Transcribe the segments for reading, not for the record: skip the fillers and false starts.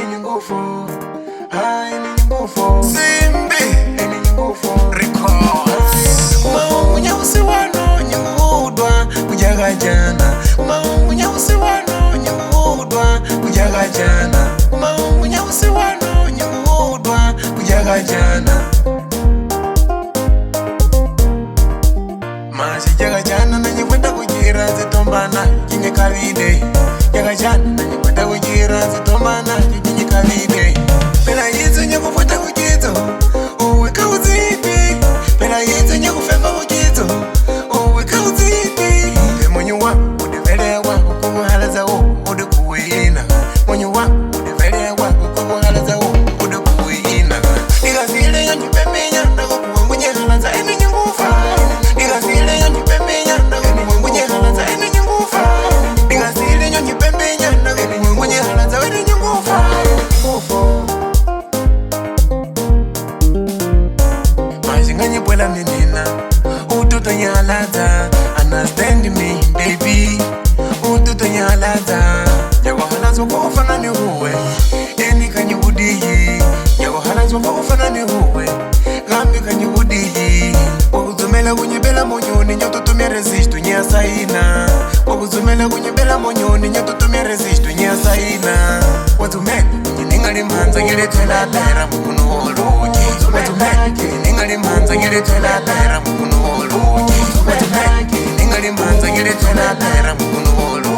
any nguvu, any nguvu. Simbi, any nguvu. Records. Maungu nyeusi wano nyudwa kujaga jana. Maungu nyeusi wano nyudwa kujaga jana. Maungu nyeusi wano nyudwa kujaga jana. Jaga jana na nyekwenda kujira zitombana kinye kalide. Jaga jana na nyekwenda kujira zitombana kinye kalide. Pela hizo nyekufuata kujizo uweka uzipi. Pela hizo nyekufemba kujizo uweka uzipi. Mwenye wa udivelewa kukuhalaza udikuwina. Mwenye wa udivelewa kukuhalaza udikuwina. Igazile ya nyipemenya na kukuwangunye halaza eni nyungufa. Igazile ya nyipemenya na kukuwangunye halaza eni nyungufa. Igazile ya nyipemenya na kukuwangunye halaza eni nyungufa. Majinganye pwela menina ututo nyalaza. Understand me baby ututo nyalaza. Yago halazo kwa ufana ni huwe eni kanyibudiyi. Yago halazo kwa ufana ni huwe gambi kanyibudiyi. Wakuzumela kunyebela monyoni nyotutumia resistu nya saina. Wakuzumela kunyebela monyoni nyotutumia resistu nya saina. Watumela ningali manza ngiletela tera mukuno oluji. Watumela ningali manza ngiletela tera mukuno oluji. Watumela ningali manza ngiletela tera mukuno oluji.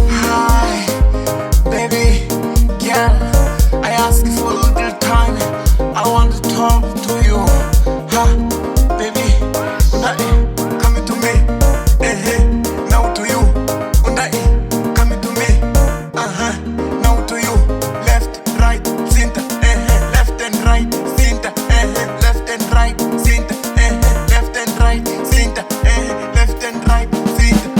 Hi, baby, girl, I ask you for a little time. I want to talk to you. Ha, baby, undai, come to me. Now to you. Undai, come to me. Now to you. Left, right, center. Left and right, center. Left and right, center. Left and right, center. Left and right, center.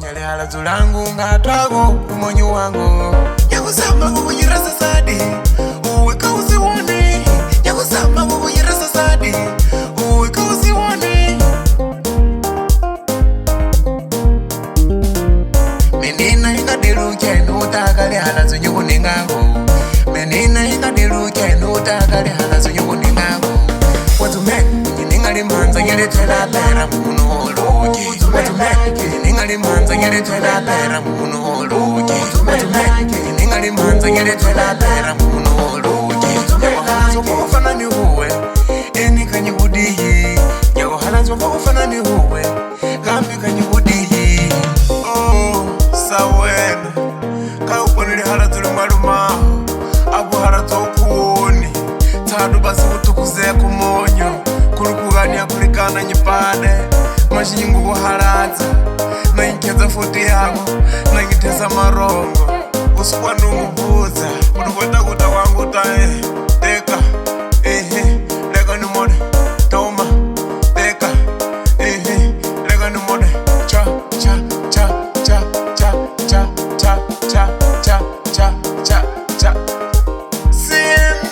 Nyale ala zulangu ngatwago kumonyu wangu. Yakusamba kukujirasa sadi uweka usiwone. Yakusamba kukujirasa sadi uweka usiwone. Menina ingadiluke nutakale hala zunyuku ningangu. Menina ingadiluke nutakale hala zunyuku ningangu. Watumeke ningali manza ngiletela tera mukuno oluji. Watumeke ningali manza ngiletela tera mukuno oluji. Watumeke ningali manza ngiletela tera mukuno oluji. Yago halazo kwa ufana ni huwe eni kanyibudiyi. Yago halazo kwa ufana ni huwe gambi kanyibudiyi. Oh, sawena kauponele halatule mwalumaho abu halatokuwoni. Tadu basi utukuze kumonyo kulukugania kulikana nyipade. Mashingu kuhalaza na inkeza futi yako na ngiteza marongo. Usukwa nungubuza unukwenda kuta wangu tae. Teka, lega ni mode toma. Teka, lega ni mode cha cha cha cha cha cha cha cha cha cha cha cha. Simbi.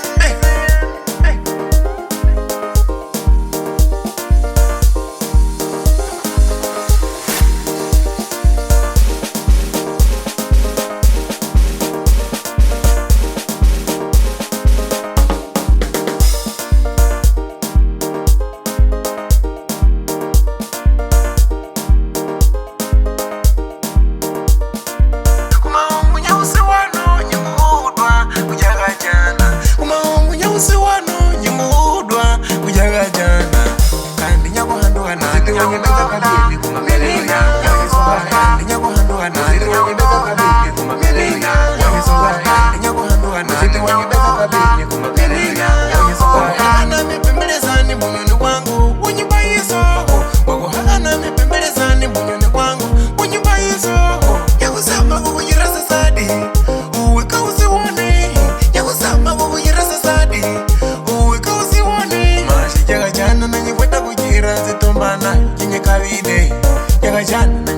ine yakachana